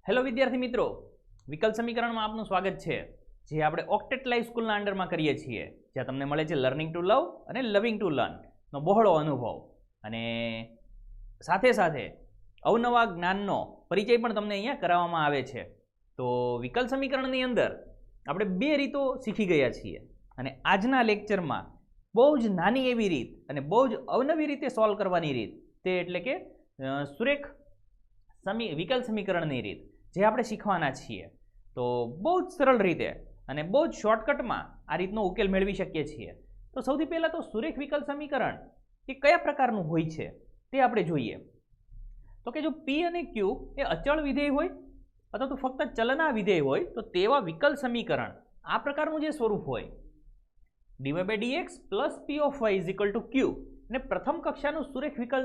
Hello વિદ્યાર્થી મિત્રો, વિકલ સમીકરણમાં આપનું સ્વાગત છે, જે આપણે ઓક્ટેટ લાઈવ સ્કૂલના અંડરમાં કરીએ છીએ, જ્યાં તમને મળે છે લર્નિંગ ટુ લવ અને લવિંગ ટુ લર્નનો બહોળો અનુભવ અને સાથે સાથે અવનવા જ્ઞાનનો પરિચય પણ તમને અહીંયા કરાવવામાં આવે છે. તો વિકલ સમીકરણની અંદર આપણે બે રીતો શીખી ગયા છીએ અને આજના લેક્ચરમાં બહુ જ નાની એવી રીત અને બહુ જ અવનવી રીતે સોલ્વ કરવાની રીત, તે એટલે કે સુરેખ વિકલ સમીકરણની રીત જે આપણે શીખવાના છીએ. તો બહુ જ સરળ રીતે અને બહુ જ શોર્ટકટમાં આ રીતનો ઉકેલ મેળવી શકીએ છીએ. તો સૌથી પહેલાં તો સુરેખ વિકલ સમીકરણ એ કયા પ્રકારનું હોય છે તે આપણે જોઈએ. તો કે જો પી અને ક્યુ એ અચળ વિધેય હોય અથવા તો ફક્ત ચલના વિધેય હોય તો તેવા વિકલ સમીકરણ આ પ્રકારનું જે સ્વરૂપ હોય dy/dx plus P of Y is equal to Q ને પ્રથમ કક્ષાનું સુરેખ વિકલ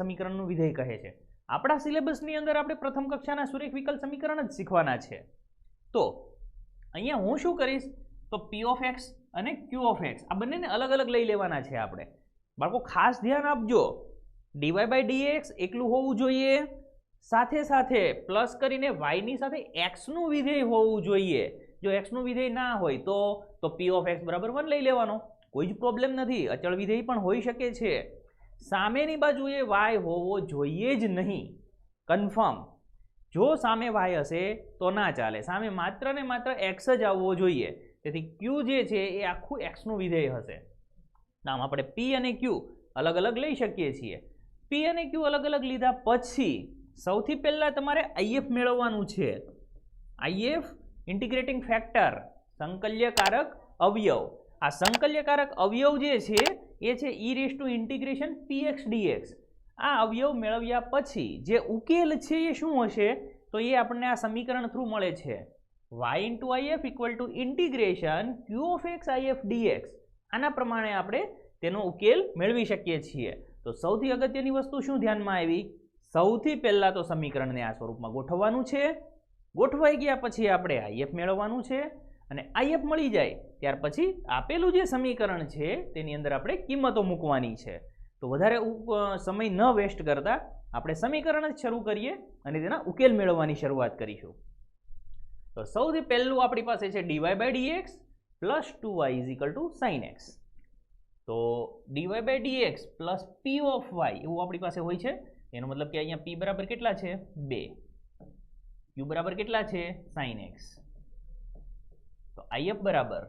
સમીકરણનું વિધેય કહે છે. આપણા સિલેબસની અંદર આપણે પ્રથમ કક્ષાના સુરેખ વિકલ સમીકરણ જ શીખવાના છે. તો અહીંયા હું શું કરીશ તો પી ઓફ એક્સ અને ક્યુ ઓફ એક્સ આ બંનેને અલગ અલગ લઈ લેવાના છે આપણે. બાળકો ખાસ ધ્યાન આપજો, dy/dx એકલું હોવું જોઈએ, સાથે સાથે પ્લસ કરીને વાયની સાથે એક્સનું વિધેય હોવું જોઈએ. જો એક્સનું વિધેય ના હોય તો પી ઓફ એક્સ બરાબર 1 લઈ લેવાનો, કોઈ જ પ્રોબ્લેમ નથી. અચળ વિધેય પણ હોઈ શકે છે. સામેની બાજુએ વાય હોવો જોઈએ જ નહીં, કન્ફર્મ. જો સામે વાય હશે તો ના ચાલે, સામે માત્ર ને માત્ર એક્સ જ આવવો જોઈએ. તેથી ક્યુ જે છે એ આખું એક્સનું વિધેય હશે. આમ આપણે પી અને ક્યુ અલગ અલગ લઈ શકીએ છીએ. પી અને ક્યુ અલગ અલગ લીધા પછી સૌથી પહેલાં તમારે આઈએફ મેળવવાનું છે. આઈએફ ઇન્ટિગ્રેટિંગ ફેક્ટર, સંકલ્યકારક અવયવ. આ સંકલ્યકારક અવયવ જે છે એ છે e⁻∫ px dx. આ અવયવ મેળવ્યા પછી જે ઉકેલ છે એ શું હશે તો એ આપણને આ સમીકરણ થ્રુ મળે છે. y/if = q of x if dx. આના પ્રમાણે આપણે તેનો ઉકેલ મેળવી શકીએ છીએ. તો સૌથી અગત્યની વસ્તુ શું ધ્યાનમાં આવી? સૌથી પહેલાં તો સમીકરણને આ સ્વરૂપમાં ગોઠવવાનું છે. ગોઠવાઈ ગયા પછી આપણે આઈએફ મેળવવાનું છે અને આઈએફ મળી જાય ત્યાર પછી આપેલું જે સમીકરણ છે તેની અંદર આપણે કિંમતો મૂકવાની છે. તો વધારે સમય ન વેસ્ટ કરતા આપણે સમીકરણ જ શરૂ કરીએ અને તેના ઉકેલ મેળવવાની શરૂઆત કરીશું. તો સૌથી પહેલું આપણી પાસે છે dy/dx plus 2y is equal two sin x. તો dy/dx plus P of Y એવું આપણી પાસે હોય છે. એનો મતલબ કે અહીંયા પી બરાબર કેટલા છે? 2. ક્યુ બરાબર કેટલા છે? sin x. તો આઈએફ બરાબર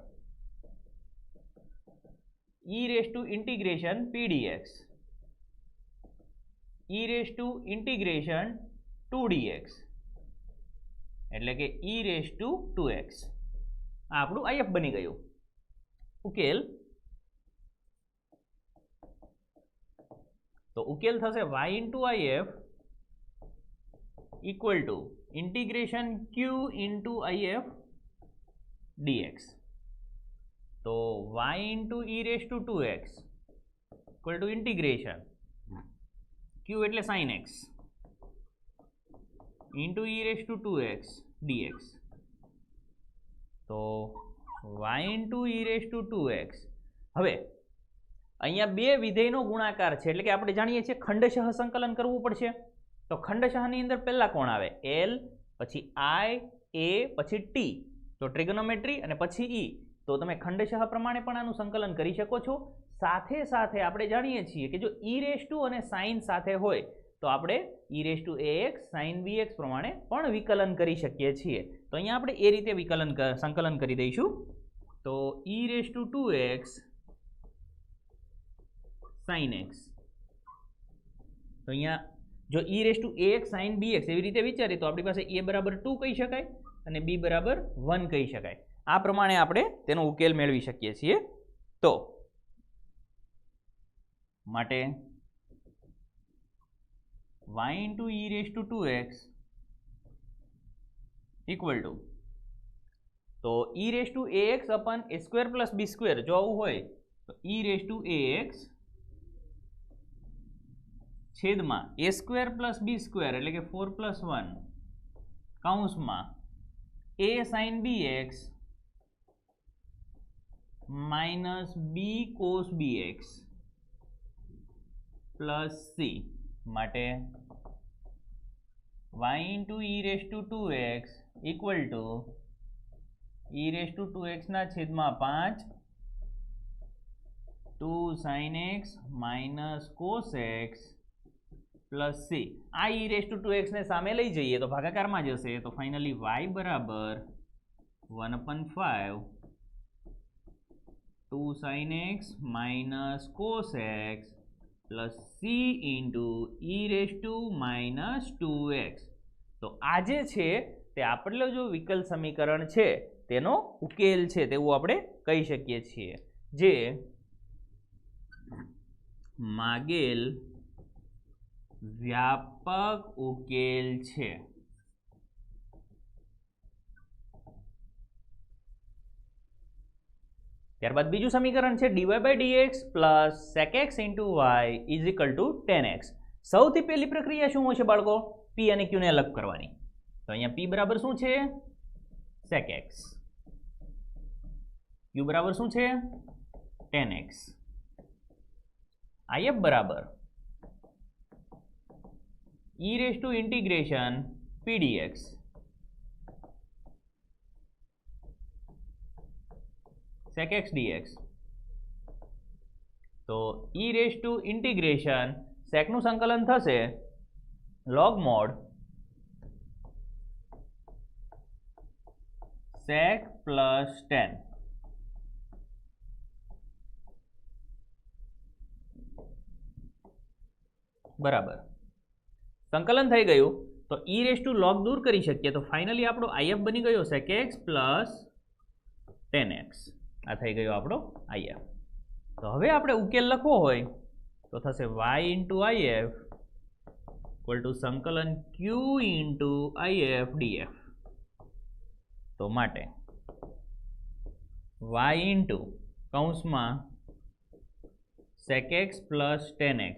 e⁻∫ pdx e⁻∫2dx એટલે કે e⁻2x. આ આપણું આઈએફ બની ગયું. ઉકેલ તો ઉકેલ થશે y/if equal to ∫q/if dx. તો y/e⁻2x equal to integration q એટલે sin x into e⁻2x dx. તો y/e⁻2x. હવે અહીંયા બે વિધેયનો ગુણાકાર છે એટલે કે આપણે જાણીએ છીએ ખંડશઃ સંકલન કરવું પડશે. તો ખંડશઃની અંદર પહેલા કોણ આવે? l, પછી i, a, પછી t. તો ટ્રિગોનોમેટ્રી અને પછી e. તો તમે ખંડશઃ પ્રમાણે પણ આનું સંકલન કરી શકો છો. સાથે સાથે આપણે જાણીએ છીએ કે જો e⁻ અને sin સાથે હોય તો આપણે e⁻ax sin bx પ્રમાણે પણ વિકલન કરી શકીએ છીએ. તો અહીંયા આપણે એ રીતે સંકલન કરી દઈશું. તો e⁻2x sin x. તો અહીંયા જો e⁻ax sin bx એવી રીતે વિચારીએ તો આપણી પાસે a બરાબર 2 કહી શકાય અને b બરાબર 1 કહી શકાય. આ પ્રમાણે આપણે તેનો ઉકેલ મેળવી શકીએ છીએ. તો માટે y/e⁻2x ઇક્વલ ટુ તો e⁻ax અપન a² પ્લસ b² જો આવું હોય તો e⁻ax છેદમાં a² પ્લસ b² એટલે કે 4 + 1 કૌંસમાં a sin bx minus b cos bx plus c. માટે y into e raise to 2x equal to e raise to 2x ના છેદમાં 5 2 sin x minus cos x plus c. આ e raise to 2x ને સામે લઈ જઈએ તો ભાગાકારમાં જશે, તો ફાઇનલી y બરાબર 1/5 2 sin x minus cos x plus c into e raise to minus 2x. તો આ જે છે તે આપણો જો વિકલ સમીકરણ છે તેનો ઉકેલ છે તેવું આપણે કહી શકીએ છીએ, જે માગેલ વ્યાપક ઉકેલ છે. ત્યારબાદ બીજું સમીકરણ છે dy by dx plus sec x into y is equal to tan x. સૌથી પહેલી પ્રક્રિયા શું હશે બાળકો? p અને q ને અલગ કરવાની. તો અહીંયા p બરાબર શું છે? sec x. q બરાબર શું છે? tan x. if બરાબર e raised to integration p dx. sec x dx. તો e raised to integration sec નું સંકલન થશે log mod sec plus tan. બરાબર, સંકલન થઈ ગયું તો e રેસ ટુ log દૂર કરી શકીએ, તો ફાઇનલી આપણો if બની ગયો sec x plus tan x. આ થઈ ગયો આપણો if. તો હવે આપણે ઉકેલ લખવો હોય તો થશે y into if equal to સંકલન q ઇન્ટુ if df. તો માટે y ઇન્ટુ કૌંસમાં sec x plus tan x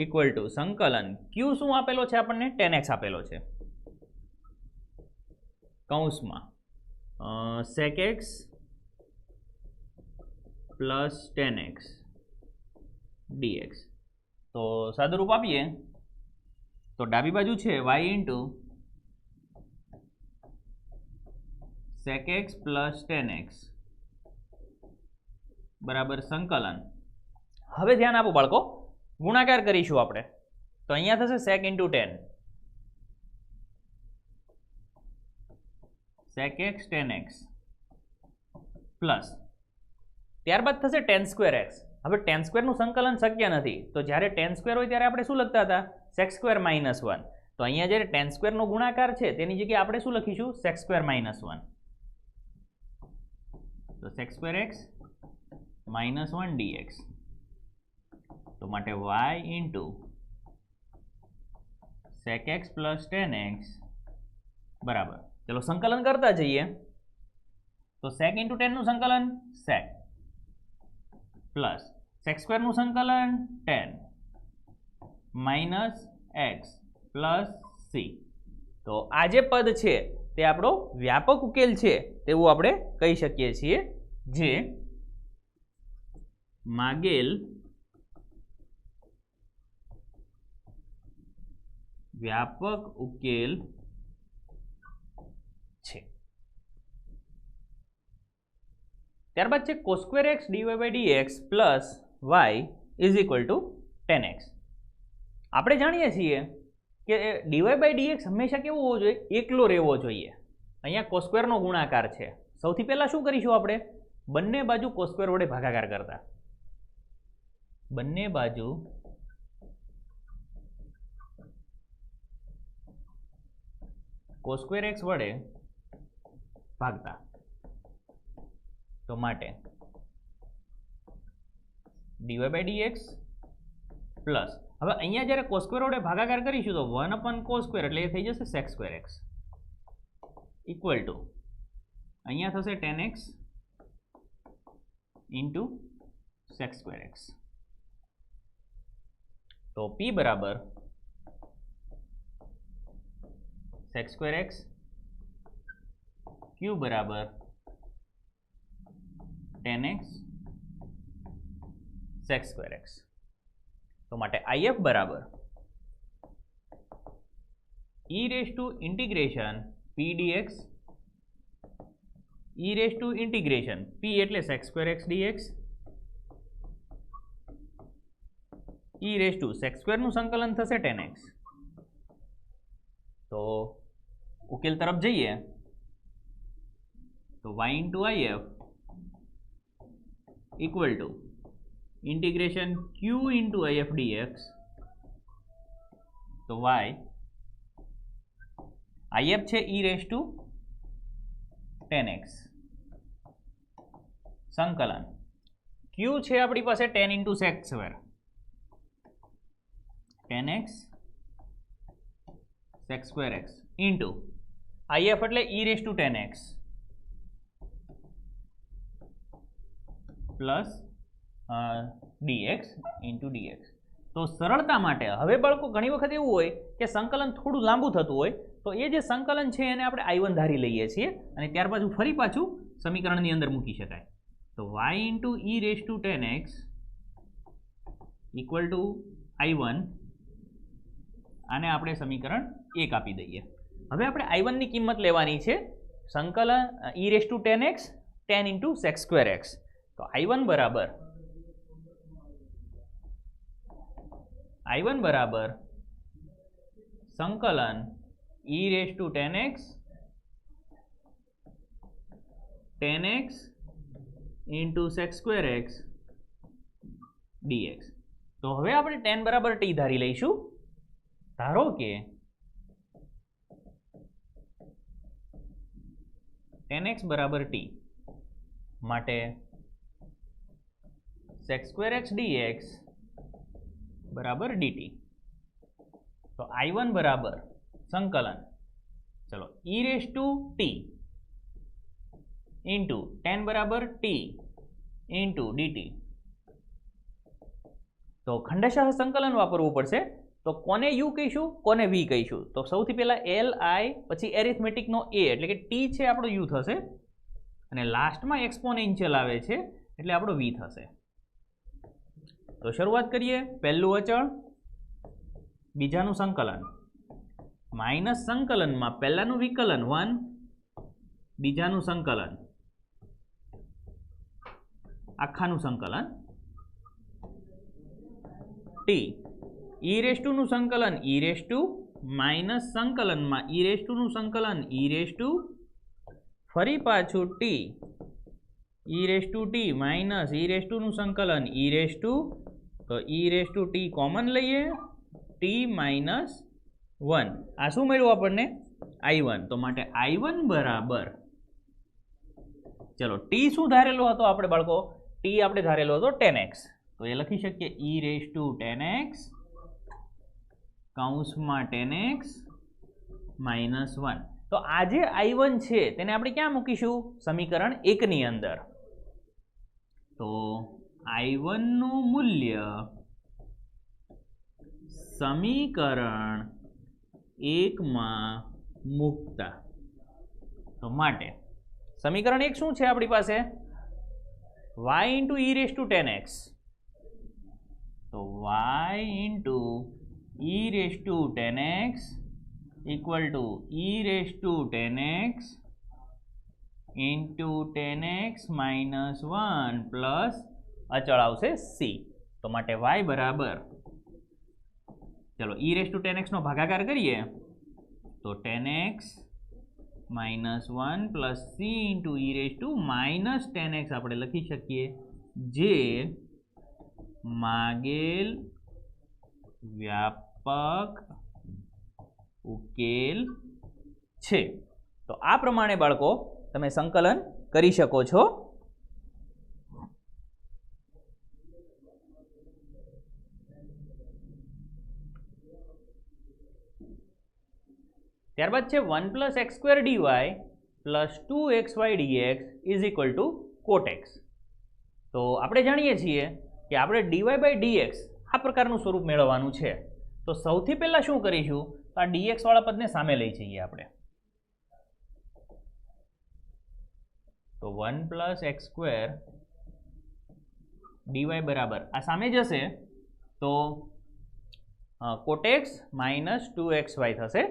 equal to સંકલન q શું આપેલો છે આપણને? tan x આપેલો છે, કૌંસમાં sec x plus tan x dx. તો સાદુરૂપ આપીએ તો ડાબી બાજુ છે y into sec x plus tan x બરાબર સંકલન. હવે ધ્યાન આપો બાળકો, ગુણાકાર કરીશું આપણે, તો અહીંયા થશે sec into tan, sec x tan x plus ત્યારબાદ થશે tan સ્ક્વેર x. હવે tan સ્ક્વેર નું સંકલન શક્ય નથી, તો જ્યારે tan સ્ક્વેર હોય ત્યારે આપણે શું લખતા હતા? sec square minus 1. તો અહીંયા જ્યારે tan સ્ક્વેર નો ગુણાકાર છે તેની જગ્યાએ આપણે શું લખીશું? sec square minus 1. તો sec square x minus 1 dx. તો માટે y into sec x plus tan x બરાબર, ચલો સંકલન કરતા જઈએ તો sec ઇન્ટુ tan નું સંકલન sec પ્લસ sec સ્ક્વેર નું સંકલન tan minus x plus c. તો આ જે પદ છે તે આપણો વ્યાપક ઉકેલ છે તેવું આપણે કહી શકીએ છીએ, જે માગેલ વ્યાપક ઉકેલ છે. ત્યારબાદ છે cos square x dy by dx plus y is equal two tan x. આપણે જાણીએ છીએ કે dy by dx હંમેશા કેવું હોવું જોઈએ? એકલો રહેવો જોઈએ. અહીંયા cos સ્ક્વેર નો ગુણાકાર છે, સૌથી પહેલા શું કરીશું આપણે? બંને બાજુ cos સ્ક્વેર વડે ભાગાકાર કરતા, બંને બાજુ cos સ્ક્વેર x વડે ભાગતા. તો માટે dy by dx પ્લસ, હવે અહીંયા જ્યારે cos સ્ક્વેર વડે ભાગાકાર કરીશું તો 1/cos સ્ક્વેર એટલે એ થઈ જશે sec square x equal to અહીંયા થશે tan x into sec square x. તો p બરાબર sec સ્ક્વેર x, q બરાબર tan x sec square x. તો માટે if બરાબર e raise to integration p dx, e raise to integration p એટલે sec square x dx, e raise to sec square નું સંકલન થશે tan x. તો ઉકેલ તરફ જઈએ તો y into if equal to integration q into if dx. તો y if છે e raise to tan x સંકલન q છે આપણી પાસે tan into sec square, tan x sec square x into if એટલે e raise to tan x plus dx into dx. તો સરળતા માટે હવે બાળકો ઘણી વખત એવું હોય કે સંકલન થોડું લાંબુ થતું હોય તો એ જે સંકલન છે એને આપણે I1 ધારી લઈએ છીએ અને ત્યાર પછી ફરી પાછું સમીકરણની અંદર મૂકી શકાય. તો y into e raise to tan x equal to I1, આને આપણે સમીકરણ 1 આપી દઈએ. હવે આપણે I1 ની કિંમત લેવાની છે સંકલન e raise to tan x tan into sec square x. તો I1 બરાબર સંકલન e raise to tan x into sec square x dx. તો હવે આપણે tan બરાબર t ધારી લઈશું. ધારો કે tan x બરાબર t માટે sec square x dx બરાબર dt. તો I1 બરાબર સંકલન ચલો e raise to t into tan બરાબર t ઇન્ટુ dt. તો ખંડશઃ સંકલન વાપરવું પડશે. તો કોને u કહીશું, કોને v કહીશું? તો સૌથી પહેલા l i પછી એરિથમેટિકનો a એટલે કે t છે આપણો u થશે અને લાસ્ટમાં એક્સપોનેન્શિયલ આવે છે એટલે આપણો v થશે. તો શરૂઆત કરીએ. પહેલું અચળ, બીજાનું સંકલન, માઇનસ સંકલનમાં પહેલાનું વિકલન 1, બીજાનું સંકલન આખાનું સંકલન t, e રેઝ ટુ નું સંકલન e રેઝ ટુ માઇનસ સંકલનમાં e રેઝ ટુ નું સંકલન e રેઝ ટુ ફરી પાછું t, e raise to t minus e raise to નું સંકલન e રેઝ ટુ, તો e raise to t common લઈએ t માઇનસ 1. આ શું મળ્યું આપણને? I1. તો માટે I1 બરાબર ચલો t શું ધારેલો હતો આપણે બાળકો? t આપણે ધારેલો હતો tan x. તો એ લખી શકીએ e raise to tan x કૌંસમાં tan x માઇનસ 1. તો આ જે I1 છે તેને આપણે ક્યાં મૂકીશું? સમીકરણ 1 ની અંદર. તો I1 નું મૂલ્ય સમીકરણ 1 માં મૂકતા. તો માટે સમીકરણ 1 શું છે આપણી પાસે? y into e raise to tan x. તો y into e raise to tan x equal to e raise to tan x into tan x minus 1 plus અચળ આવશે c. તો માટે y બરાબર ચલો e raise to tan x નો ભાગાકાર કરીએ તો tan x minus 1 plus c into e raise to minus tan x આપણે લખી શકીએ જે માગેલ વ્યાપક ઉકેલ છે. તો આ પ્રમાણે બાળકો તમે સંકલન કરી શકો છો. ત્યારબાદ છે 1 plus x square dy plus 2xy dx is equal to cot x. તો આપણે જાણીએ છીએ કે આપણે dy by dx આ પ્રકારનું સ્વરૂપ મેળવવાનું છે. તો સૌથી પહેલા શું કરીશું? તો આ dx વાળા પદને સામે લઈ જઈએ આપણે. તો 1 plus x square dy બરાબર આ સામે જશે તો cot x minus 2xy થશે.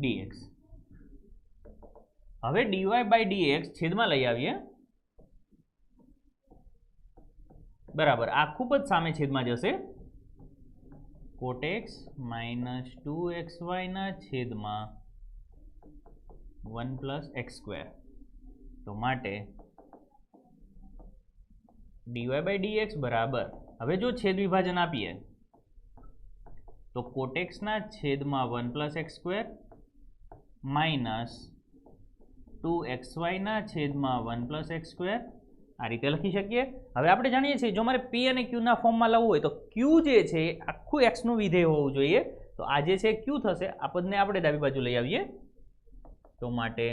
dx. હવે dy by dx છેદમાં લઈ આવીએ, બરાબર. આ ખૂબ જ સામે છેદમાં જશે, cot x minus 2xy ના છેદમાં 1 plus x square. તો માટે dy by dx બરાબર, હવે જો છેદ વિભાજન આપીએ તો cot x ના છેદમાં 1 plus x square minus 2xy ના છેદમાં 1 plus x square, આ રીતે લખી શકીએ. હવે આપણે જાણીએ છીએ જો મારે p અને q ના ફોર્મમાં લાવવું હોય તો q જે છે આખું x નું વિધેય હોવું જોઈએ. તો આ જે છે q થશે, આ પદને આપણે ડાબી બાજુ લઈ આવીએ. તો માટે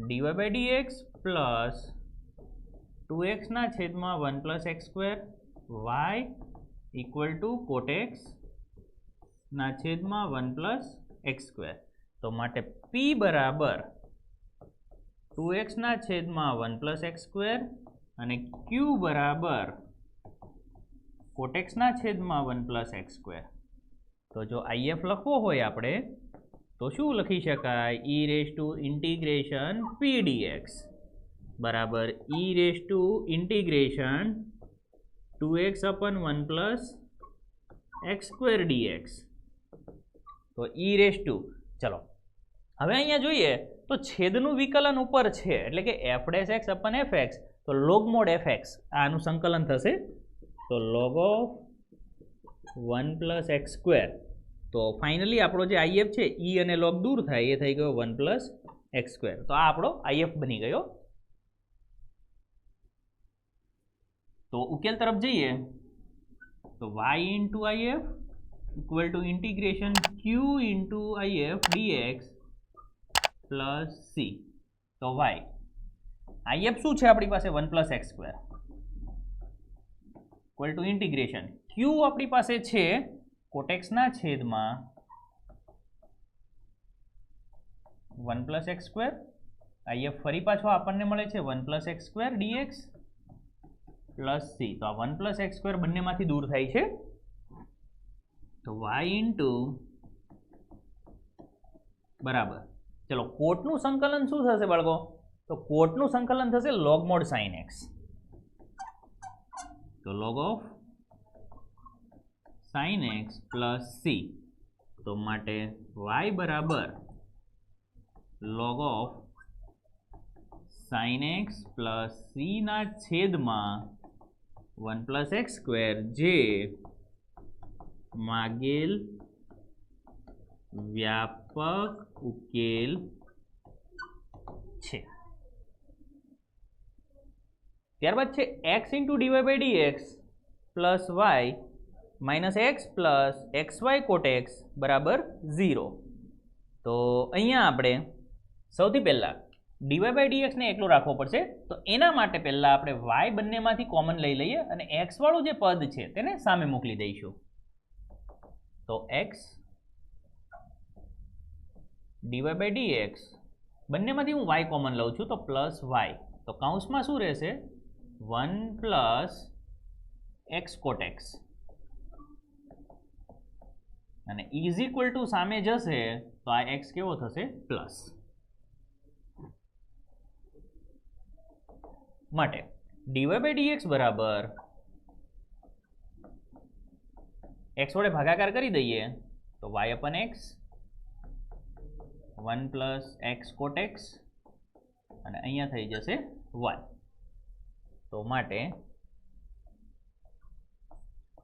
dy by dx plus 2x ના છેદમાં 1 plus x square y equal to cot x ના છેદમાં 1 plus x square. તો માટે p બરાબર 2x ના છેદમાં 1 plus x square અને q બરાબર cot x ના છેદમાં 1 plus x square. તો જો if લખવો હોય આપણે તો શું લખી શકાય? e raised to integration p dx બરાબર e raised to integration 2x upon 1 plus x square dx. તો e raised to, ચલો હવે અહીંયા જોઈએ તો છેદનું વિકલન ઉપર છે એટલે કે f dash x upon fx, તો log mod fx આનું સંકલન થશે. તો log of 1 plus x square. તો ફાઇનલી આપણો જે if છે e અને log દૂર થાય એ થઈ ગયો 1 plus x square. તો આ આપણો if બની ગયો. તો ઉકેલ તરફ જઈએ તો y into if equal to integration q into if dx plus c. તો y if શું છે આપણી પાસે 1 plus x square equal to integration q આપણી પાસે છે cot x ના છેદમાં 1 plus x square. if ફરી પાછો આપણને મળે છે 1 plus x square dx plus c. તો આ 1 plus x square બંનેમાંથી દૂર થાય છે. તો y into બરાબર, ચલો કોટનું સંકલન શું થશે બાળકો? તો કોટનું સંકલન થશે log mod sin x. તો log of sin x plus c. તો માટે y બરાબર log of sin x plus c ના છેદમાં 1 plus x square જે માગેલ વ્યાપક ઉકેલ છે. ત્યારબાદ છે x into dy by dx plus y minus x plus xy cot x બરાબર 0. તો અહીંયા આપણે સૌથી પહેલા dy by dx ને એકલો રાખવો પડશે. તો એના માટે પહેલા આપણે y બંનેમાંથી કોમન લઈ લઈએ અને x વાળું જે પદ છે તેને સામે મોકલી દઈશું. તો x dy by dx બંનેમાંથી હું y કોમન લઉં છું તો પ્લસ y. તો કૌંસમાં શું રહેશે? 1 plus x cot x અને ઇઝ ઇક્વલ ટુ સામે જશે તો આ x કેવો થશે? પ્લસ. માટે dy by dx બરાબર x વડે ભાગાકાર કરી દઈએ તો y upon x 1 plus x cot x અને અહીંયા થઈ જશે 1. તો માટે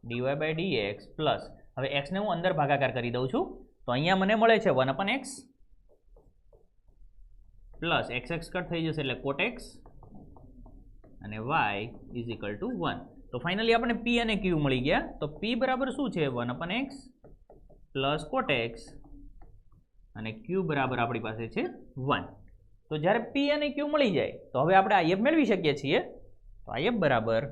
dy by dx પ્લસ, હવે x ને હું અંદર ભાગાકાર કરી દઉં છું તો અહીંયા મને મળે છે 1 upon x plus x cut થઈ જશે એટલે cot x અને y ઇઝ ઇક્વલ ટુ 1. તો ફાઇનલી આપણે p અને q મળી ગયા. તો p બરાબર શું છે? 1 upon x plus cot x અને q બરાબર આપણી પાસે છે 1. તો જ્યારે p અને q મળી જાય તો હવે આપણે if મેળવી શકીએ છીએ. તો if બરાબર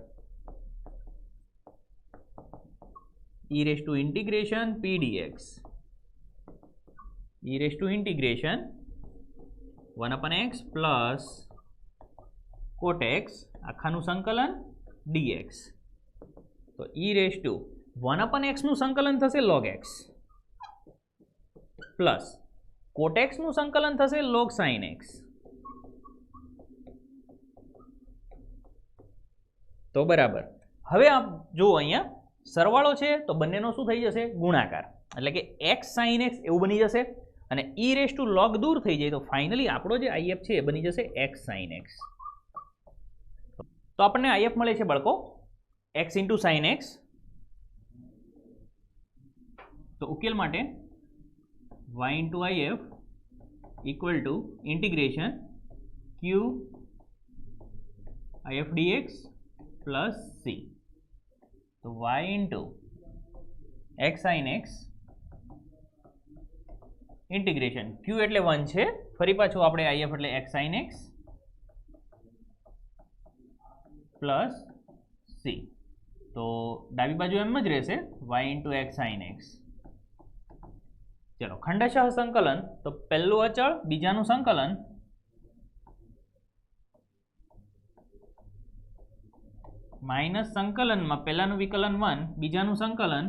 e raised to integration p dx e raised to integration 1 upon x plus cot x આખાનું સંકલન dx. તો e raised to 1 upon x નું સંકલન થશે log x પ્લસ કોટેક્સનું સંકલન થશે log sin x. તો બરાબર. હવે આપ જુઓ અહીંયા સરવાળો છે તો બંનેનો શું થઈ જશે? ગુણાકાર. એટલે કે x sin x એવું બની જશે અને e રેઝ ટુ log દૂર થઈ જાય તો ફાઇનલી આપણો જે IF છે એ બની જશે x sin x. તો આપણને IF મળે છે બાળકો x into sin x. તો ઉકેલ માટે y into IF equal to integration q IF dx plus c. તો y into x sin x integration q એટલે 1 છે, ફરી પાછું આપણે IF એટલે x sin x plus c. તો ડાબી બાજુ એમ જ રહેશે y into x sin x. ચલો ખંડશઃ સંકલન, તો પહેલું અચળ બીજાનું સંકલન માઇનસ સંકલનમાં પહેલાનું વિકલન 1 બીજાનું સંકલન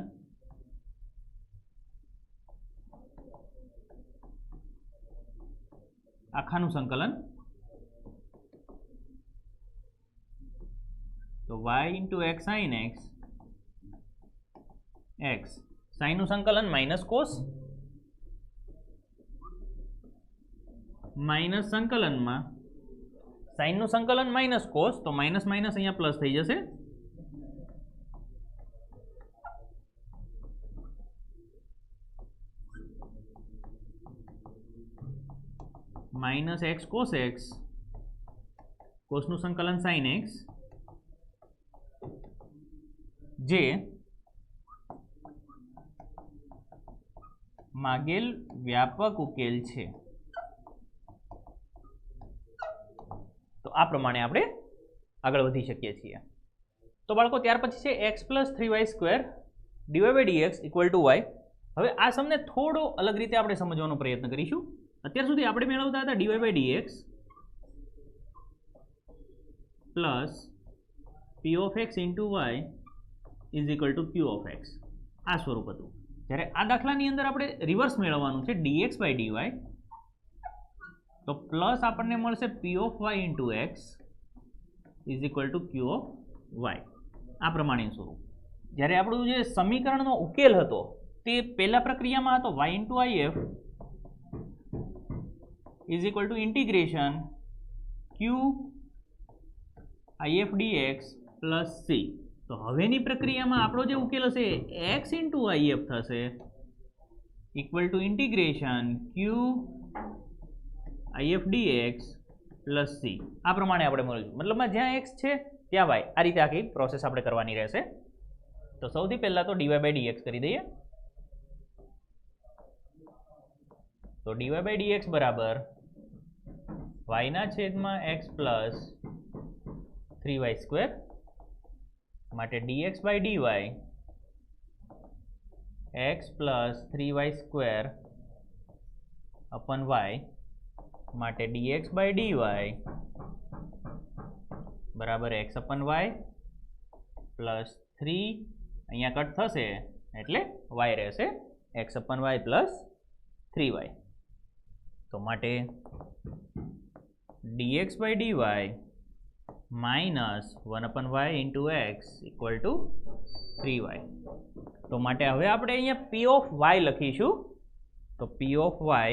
આખાનું સંકલન. તો y into x sin x x sin નું સંકલન માઇનસ કોસ માઇનસ સંકલનમાં sin નું સંકલન માઇનસ કોસ, તો માઇનસ માઇનસ અહીંયા પ્લસ થઈ જશે. માઇનસ x cos x કોસનું સંકલન sin x જે માગેલ વ્યાપક ઉકેલ છે. તો આ પ્રમાણે આપણે આગળ વધી શકીએ છીએ. તો બાળકો ત્યાર પછી છે x plus 3y² dydx equal to y. હવે આ સમને થોડો અલગ રીતે આપણે સમજવાનો પ્રયત્ન કરીશું. અત્યાર સુધી આપણે મેળવતા હતા dydx plus p of x into y is equal to q of x. આ સ્વરૂપ હતું. જ્યારે આ દાખલાની અંદર આપણે રિવર્સ મેળવવાનું છે dx by dy, તો પ્લસ આપણને મળશે p of y into x is equal to q of y. આ પ્રમાણે સ્વરૂપ. જ્યારે આપણું જે સમીકરણનો ઉકેલ હતો તે પહેલા પ્રક્રિયામાં હતો y into if is equal to integration q if dx plus c. તો હવેની પ્રક્રિયામાં આપણો જે ઉકેલ હશે x into if થશે equal to integration q if dx plus c. આ પ્રમાણે આપણે મળ્યું. મતલબમાં જ્યાં x છે ત્યાં y. આ રીતે આખી પ્રોસેસ આપણે કરવાની રહેશે. તો સૌથી પહેલા તો dy by dx કરી દઈએ. તો dy by dx બરાબર y ના છેદમાં x પ્લસ 3y² માટે dx by dy x plus 3y² upon y માટે dx by dy બરાબર x upon y પ્લસ 3 અહીંયા કટ થશે એટલે y રહેશે x upon y plus 3y. તો માટે dx by dy minus 1 upon y into x equal to 3y. તો માટે હવે આપણે અહીંયા p of y લખીશું. તો p of y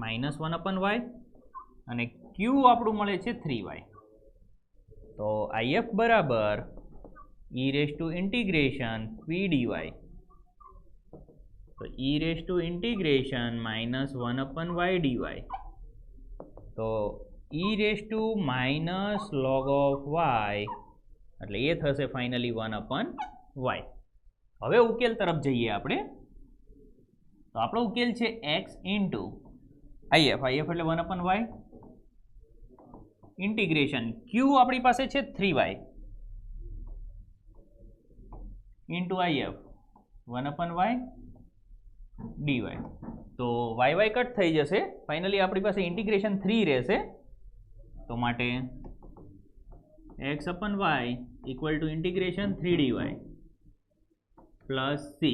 minus 1 upon y અને q આપણું મળે છે 3y. તો if બરાબર e raised to integration p dy. તો e raised to integration minus 1 upon y dy. તો e raised to minus log of y એટલે એ થશે ફાઇનલી 1 upon y. હવે ઉકેલ તરફ જઈએ આપણે. તો આપણો ઉકેલ છે x into if એટલે 1 upon y ઇન્ટિગ્રેશન q આપણી પાસે છે 3y into if 1 upon y dy. તો y કટ થઈ જશે. ફાઇનલી આપણી પાસે ઇન્ટિગ્રેશન 3 રહેશે. તો માટે x upon y equal to integration 3 dy plus c.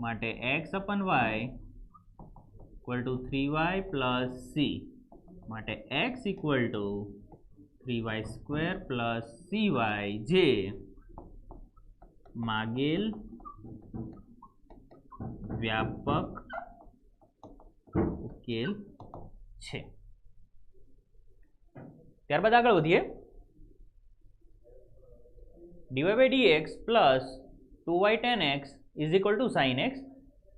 માટે x અપન y equal to 3y plus c માટે x equal two 3y square plus cy જે માગેલ વ્યાપક ઉકેલ છે. ત્યારબાદ આગળ વધીએ. dy by dx plus 2y tan x is equal two sin x.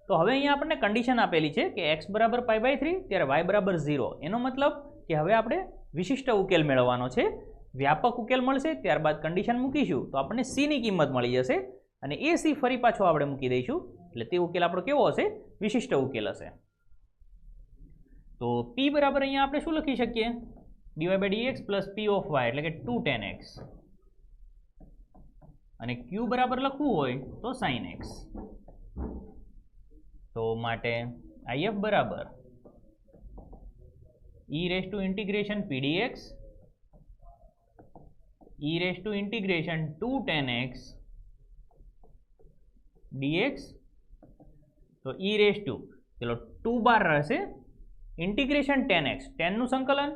તો હવે અહીંયા આપણને કન્ડિશન આપેલી છે કે x બરાબર π/3 ત્યારે y બરાબર 0. એનો મતલબ કે હવે આપણે વિશિષ્ટ ઉકેલ મેળવવાનો છે. વ્યાપક ઉકેલ મળશે, ત્યારબાદ કન્ડિશન મૂકીશું તો આપણને c ની કિંમત મળી જશે અને એ c ફરી પાછો આપણે મૂકી દઈશું એટલે તે ઉકેલ આપણો કેવો હશે? વિશિષ્ટ ઉકેલ હશે. તો p બરાબર અહીંયા આપણે શું લખી શકીએ? dy by dx plus p of y એટલે કે 2 tan x અને q બરાબર લખવું હોય તો sin x. તો માટે if બરાબર e raise to integration p dx e raise to integration 2 tan x dx. તો e રેઝ ટુ ચલો 2 બાર રહેશે ઇન્ટિગ્રેશન tan x, tan નું સંકલન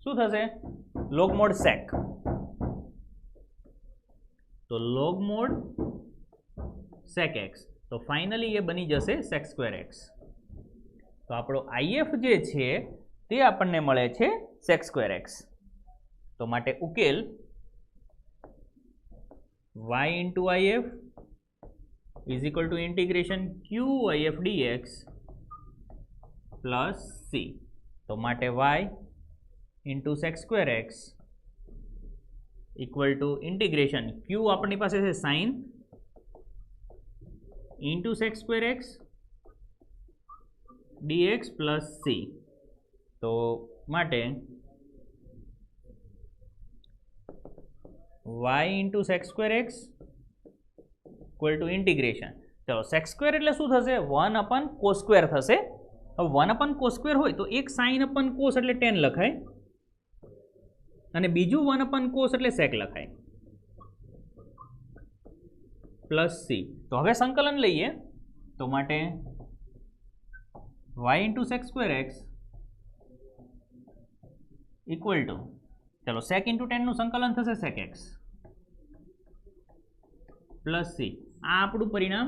શું થશે? log mod sec. તો log mod sec x તો ફાઇનલી એ બની જશે sec square x. તો આપણો if જે છે તે આપણને મળે છે sec square x. તો માટે ઉકેલ y into if is equal to integration q if dx plus c. તો માટે y into sec square x equal to integration q આપણી પાસે છે sin into sec square x dx plus c. તો માટે y into sec square x equal to integration. ચલો sec square એટલે શું થશે? 1 upon cos square થશે. હવે 1 upon cos square હોય તો એક sin upon cos એટલે tan લખાય અને બીજું 1 upon cos એટલે sec લખાય પ્લસ c. તો હવે સંકલન લઈએ તો માટે y into sec square x equal to ચલો sec into tan નું સંકલન થશે sec x પ્લસ c. આ આપણું પરિણામ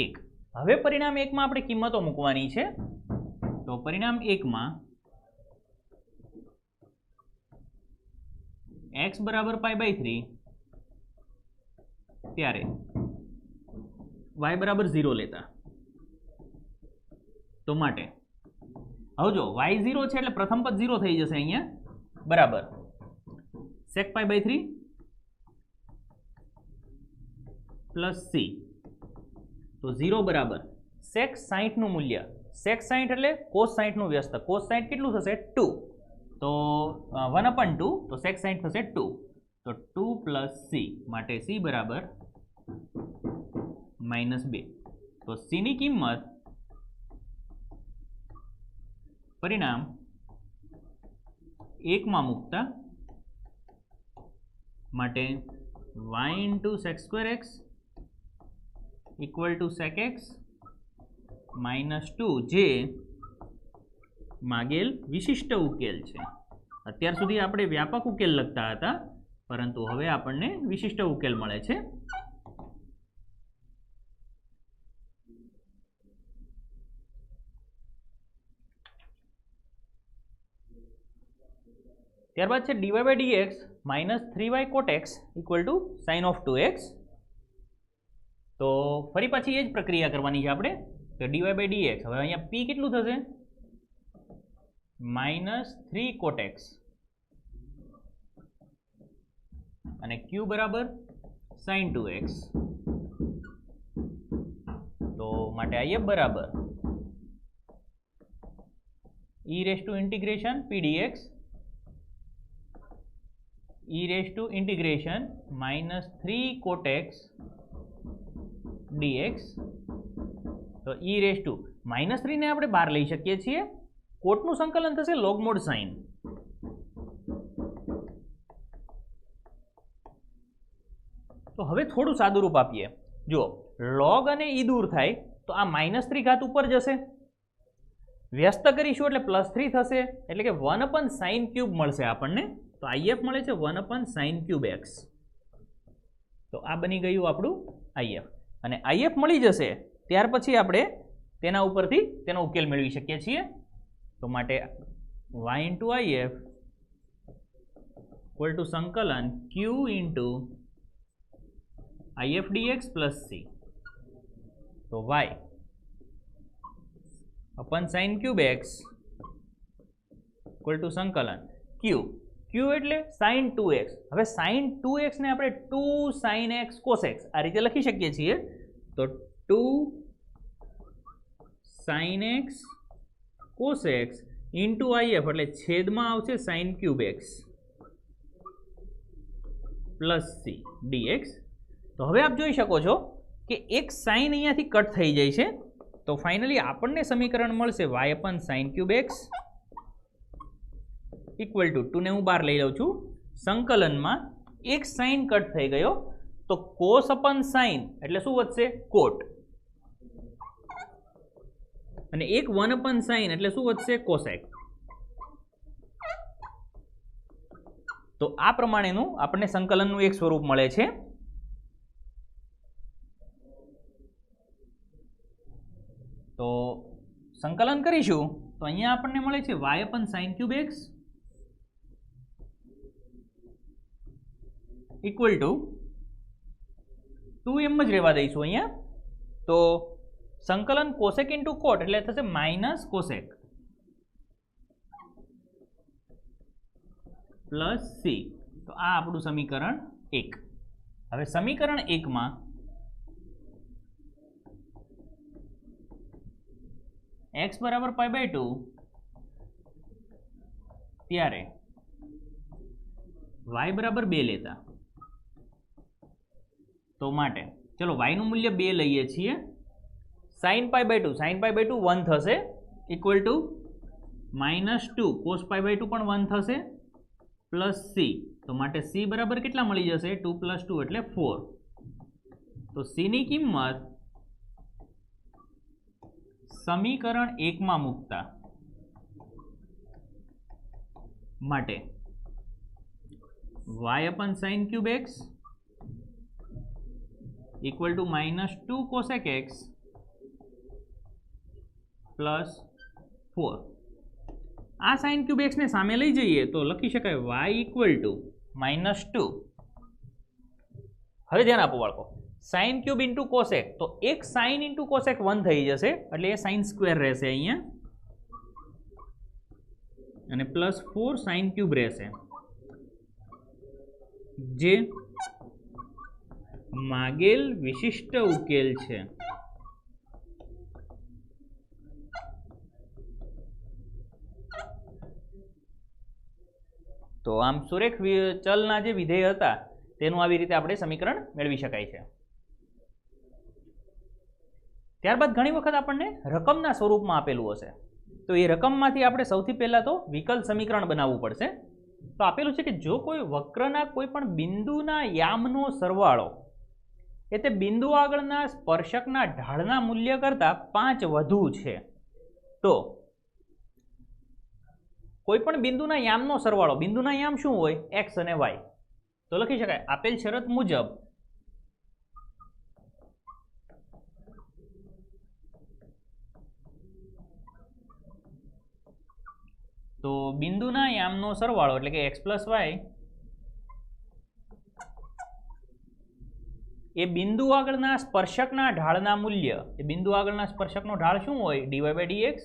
1. હવે પરિણામ 1 માં આપણે કિંમતો મૂકવાની છે. તો પરિણામ 1 માં x બરાબર π/3 ત્યારે y બરાબર 0 લેતા. તો માટે હવે જો y 0 છે એટલે પ્રથમ પદ 0 થઈ જશે અહીંયા બરાબર sec π/3 પ્લસ c. તો 0 બરાબર sec 60 નું મૂલ્ય, sec 60 એટલે cos 60 નું વ્યસ્ત. cos 60 કેટલું થશે? 2. તો 1 upon 2 તો sec 60 થશે 2. તો 2 પ્લસ c માટે c બરાબર -2. તો c ની કિંમત પરિણામ 1 માં મૂકતા માટે y into sec square x equal to sec x minus 2 જે માગેલ વિશિષ્ટ ઉકેલ છે. અત્યાર સુધી આપણે વ્યાપક ઉકેલ લખતા હતા પરંતુ હવે આપણને વિશિષ્ટ ઉકેલ મળે છે. ત્યારબાદ છે dy by dx minus 3y cot x equal to sin of 2x. તો ફરી પાછી એ જ પ્રક્રિયા કરવાની છે આપણે. તો dy by dx હવે અહીંયા p કેટલું થશે? -3 cot x અને q બરાબર sin 2x. તો માટે if બરાબર e raised to integration p dx e raised to integration -3 cot x dx. તો e raised to -3 ને આપણે બહાર લઈ શકીએ છીએ. કોટનું સંકલન થશે log mod sin. તો હવે થોડું સાદું રૂપ આપીએ. જુઓ log અને e દૂર થાય તો આ -3 ઘાત ઉપર જશે, વ્યસ્ત કરીશું એટલે +3 થશે, એટલે કે 1/sin³ મળશે આપણને. તો IF મળે છે 1/sin³ x. તો આ બની ગયું આપણું IF. અને IF મળી જશે ત્યાર પછી આપણે તેના ઉપરથી તેનો ઉકેલ મેળવી શકીએ છીએ. તો માટે y into IF equal to સંકલન q into IF dx plus c. તો y upon sin³ x equal to સંકલન q એટલે sin 2x. હવે sin 2x ને આપણે 2 sin x cos x આ રીતે લખી શકીએ છીએ. તો 2 sin x cos x into IF એટલે છેદમાં આવશે sin³ x plus c dx. તો હવે આપ જોઈ શકો છો કે એક સાઇન અહીંયાથી કટ થઈ જાય છે. તો ફાઇનલી આપણને સમીકરણ મળશે y/sin³ x ઇક્વલ ટુ 2 ને હું બહાર લઈ લઉં છું. સંકલનમાં એક સાઇન કટ થઈ ગયો તો cos/sin એટલે શું વધશે? કોટ. અને એક 1/sin એટલે શું વધશે? કોસેક. તો આ પ્રમાણેનું આપણને સંકલનનું એક સ્વરૂપ મળે છે. તો સંકલન કરીશું તો અહીંયા આપણને મળે છે y/sin³ x ઇક્વલ ટુ 2 એમ જ રહેવા દઈશું અહીંયા. તો સંકલન કોસેક ઇન્ટુ કોટ એટલે થશે માઇનસ કોસેક પ્લસ સી. તો આ આપણું સમીકરણ 1. હવે સમીકરણ 1 માં x બરાબર π/2 ત્યારે y બરાબર 2 લેતા. તો માટે ચલો y નું મૂલ્ય 2 લઈએ છીએ. sin π/2 1 થશે ઇક્વલ ટુ -2 cos π/2 પણ 1 થશે પ્લસ c. તો માટે c બરાબર કેટલા મળી જશે? 2 + 2 એટલે 4. તો c ની કિંમત સમીકરણ 1 માં મૂકતા માટે y/sin³ x equal two -2 cosec x plus 4. આ sin³ x ને સામે લઈ જઈએ તો લખી શકાય y ઇક્વલ ટુ -2. હવે ધ્યાન આપો બાળકો, sin³ ઇન્ટુ કોસેક, તો એક sin ઇન્ટુ કોસેક 1 થઈ જશે એટલે એ sin² રહેશે અહીંયા, અને પ્લસ 4 sin³ રહેશે, જે માગેલ વિશિષ્ટ ઉકેલ છે. તો આમ સુરેખ ચલના જે વિધેય હતા તેનું આવી રીતે આપણે સમીકરણ મેળવી શકાય છે. ત્યારબાદ ઘણી વખત આપણને રકમના સ્વરૂપમાં આપેલું હશે, તો એ રકમમાંથી આપણે સૌથી પહેલાં તો વિકલ સમીકરણ બનાવવું પડશે. તો આપેલું છે કે જો કોઈ વક્રના કોઈ પણ બિંદુના યામનો સરવાળો એ તે બિંદુ આગળના સ્પર્શકના ઢાળના મૂલ્ય કરતાં 5 વધુ છે, તો કોઈ પણ બિંદુના યામનો સરવાળો, બિંદુના યામ શું હોય? x અને y. તો લખી શકાય આપેલ શરત મુજબ તો બિંદુના યામનો સરવાળો એટલે કે x + y એ બિંદુ આગળના સ્પર્શકના ઢાળના મૂલ્ય, એ બિંદુ આગળના સ્પર્શકનો ઢાળ શું હોય? dy/dx.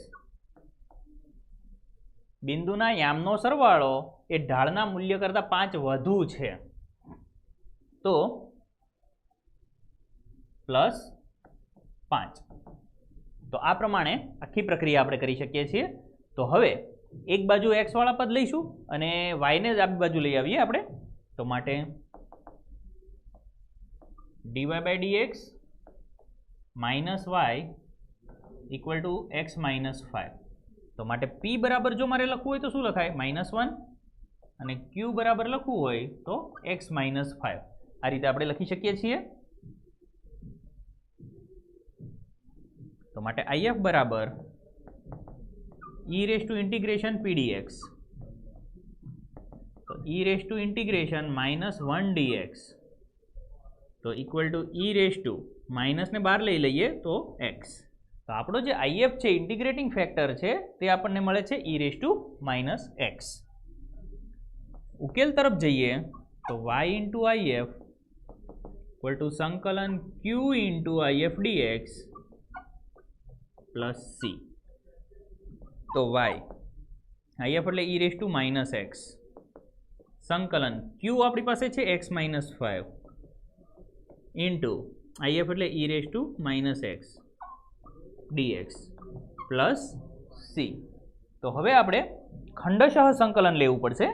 બિંદુના યામનો સરવાળો એ ઢાળના મૂલ્ય કરતાં 5 વધુ છે, તો +5. તો આ પ્રમાણે આખી પ્રક્રિયા આપણે કરી શકીએ છીએ. તો હવે એક બાજુ x વાળા પદ લઈશું અને y ને જ આ બાજુ લઈ આવીએ આપણે. તો માટે dy/dx - y equal to x - 5. તો માટે p બરાબર જો મારે લખવું હોય તો શું લખાય? -1, અને q બરાબર લખવું હોય તો x - 5. આ રીતે આપણે લખી શકીએ છીએ. તો માટે IF બરાબર e raise to integration pdx, તો e raise to integration -1 dx, તો equal to e raise to માઇનસને બહાર લઈ લઈએ તો x. તો આપણો જે IF છે ઇન્ટિગ્રેટિંગ ફેક્ટર છે તે આપણને મળે છે e રેઝ ટુ -x. ઉકેલ તરફ જઈએ તો y into IF equal to સંકલન q into IF dx plus c. તો y IF એટલે e રેઝ ટુ -x, સંકલન q આપણી પાસે છે x - 5 ઇન્ટુ IF એટલે e raise to -x dx plus c. તો હવે આપણે ખંડશઃ સંકલન લેવું પડશે.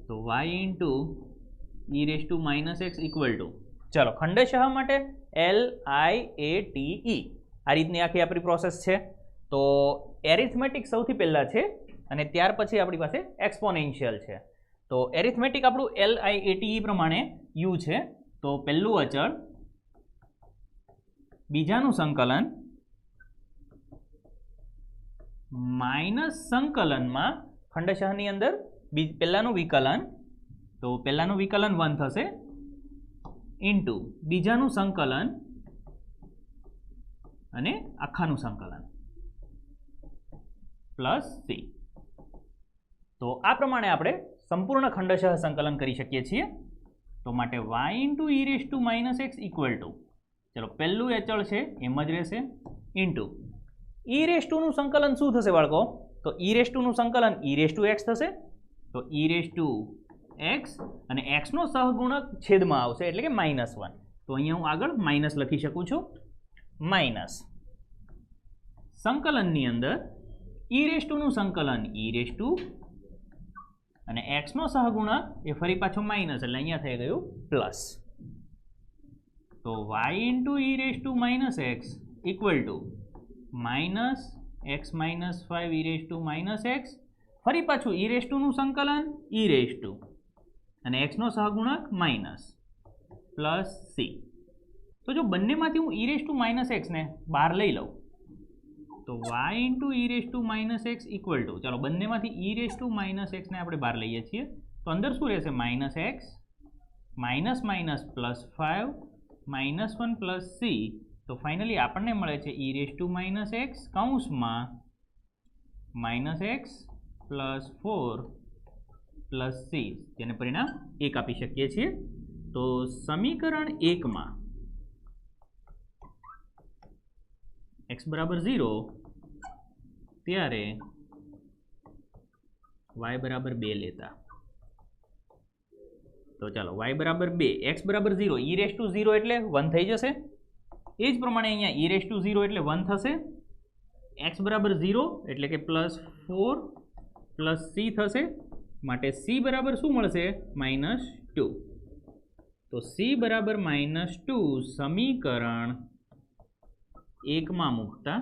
તો y into e raise to -x equal to, ચાલો ખંડશઃ માટે LIATE આ રીતની આખી આપણી પ્રોસેસ છે. તો એરિથમેટિક સૌથી પહેલાં છે અને ત્યાર પછી આપણી પાસે એક્સપોનેન્શિયલ છે. તો એરિથમેટિક આપણું LIATE પ્રમાણે u છે. તો પહેલું અચળ, બીજાનું સંકલન માઇનસ સંકલનમાં ખંડશઃની અંદર પહેલાનું વિકલન, તો પહેલાનું વિકલન 1 થશે ઇન્ટુ બીજાનું સંકલન અને આખાનું સંકલન પ્લસ c. તો આ પ્રમાણે આપણે સંપૂર્ણ ખંડશઃ સંકલન કરી શકીએ છીએ. તો માટે y into e raise to -x equal to, ચલો પહેલું અચળ છે એમ જ રહેશે ઇન્ટુ e રેઝ ટુનું સંકલન શું થશે બાળકો? તો e રેઝ ટુનું સંકલન e રેઝ ટુ x થશે. તો e રેઝ ટુ x અને x નો સહગુણક છેદમાં આવશે એટલે કે -1. તો અહીંયા હું આગળ માઇનસ લખી શકું છું. માઇનસ સંકલનની અંદર e રેઝ ટુનું સંકલન e રેઝ ટુ અને x નો સહગુણક એ ફરી પાછો માઇનસ એટલે અહીંયા થઈ ગયું પ્લસ. તો y into e raise to -x equal to -x - 5 e raise to -x, ફરી પાછું e રેઝ ટુનું સંકલન e રેઝ ટુ અને x નો સહગુણક માઇનસ પ્લસ c. તો જો બંનેમાંથી હું e રેઝ ટુ -x ને બહાર લઈ લઉં તો y into e raise to -x equal to, ચાલો બંનેમાંથી e રેઝ ટુ -x ને આપણે બહાર લઈએ છીએ તો અંદર શું રહેશે? -x --+5 -1 plus c. તો ફાઇનલી આપણને મળે છે e રેઝ ટુ -x કૌંસમાં -x + 4 + c, જેને પરિણામ 1 આપી શકીએ છીએ. તો સમીકરણ 1માં x બરાબર 0 ત્યારે y બરાબર 2 લેતા. તો ચાલો y બરાબર 2, x બરાબર 0, e રેઝ ટુ 0 એટલે 1 થઈ જશે. એ જ પ્રમાણે અહીંયા e રેઝ ટુ 0 એટલે 1 થશે. x બરાબર 0 એટલે કે +4 + c થશે. માટે c બરાબર શું મળશે? -2. તો c બરાબર -2 સમીકરણ 1માં મૂકતા,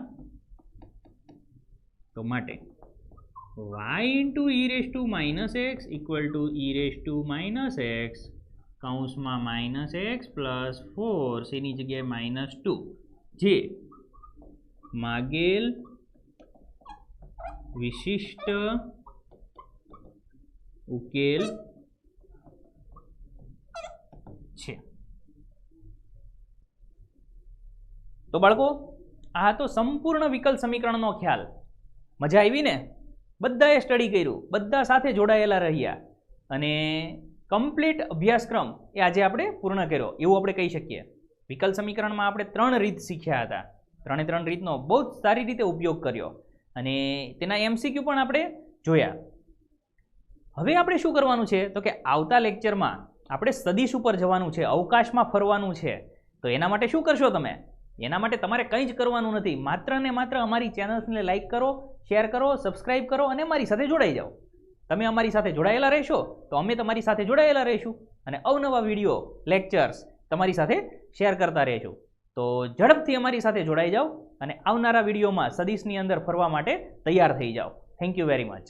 તો માટે y into e raise to -x equal to e raise to -x કૌંસમાં -x + 4 c ની જગ્યાએ -2, જે માગેલ વિશિષ્ટ ઉકેલ છે. તો બાળકો આ તો સંપૂર્ણ વિકલ સમીકરણનો ખ્યાલ. મજા આવી ને? બધાએ સ્ટડી કર્યું, બધા સાથે જોડાયેલા રહ્યા અને કમ્પ્લીટ અભ્યાસક્રમ એ આજે આપણે પૂર્ણ કર્યો એવું આપણે કહી શકીએ. વિકલ સમીકરણમાં આપણે 3 રીત શીખ્યા હતા. 3 રીતનો બહુ જ સારી રીતે ઉપયોગ કર્યો અને તેના MCQ પણ આપણે જોયા. હવે આપણે શું કરવાનું છે? તો કે આવતા લેક્ચરમાં આપણે સદિશ ઉપર જવાનું છે, અવકાશમાં ફરવાનું છે. તો એના માટે શું કરશો તમે? એના માટે તમારે કંઈ જ કરવાનું નથી. માત્ર ને માત્ર અમારી ચેનલ્સને લાઇક કરો, શેર કરો, સબસ્ક્રાઇબ કરો અને અમારી સાથે જોડાઈ જાઓ. તમે અમારી સાથે જોડાયેલા રહેશો તો અમે તમારી સાથે જોડાયેલા રહીશું અને અવનવા વિડીયો, લેક્ચર્સ તમારી સાથે શેર કરતા રહેશું. તો ઝડપથી અમારી સાથે જોડાઈ જાઓ અને આવનારા વિડીયોમાં સદિશની અંદર ફરવા માટે તૈયાર થઈ જાઓ. Thank you very much.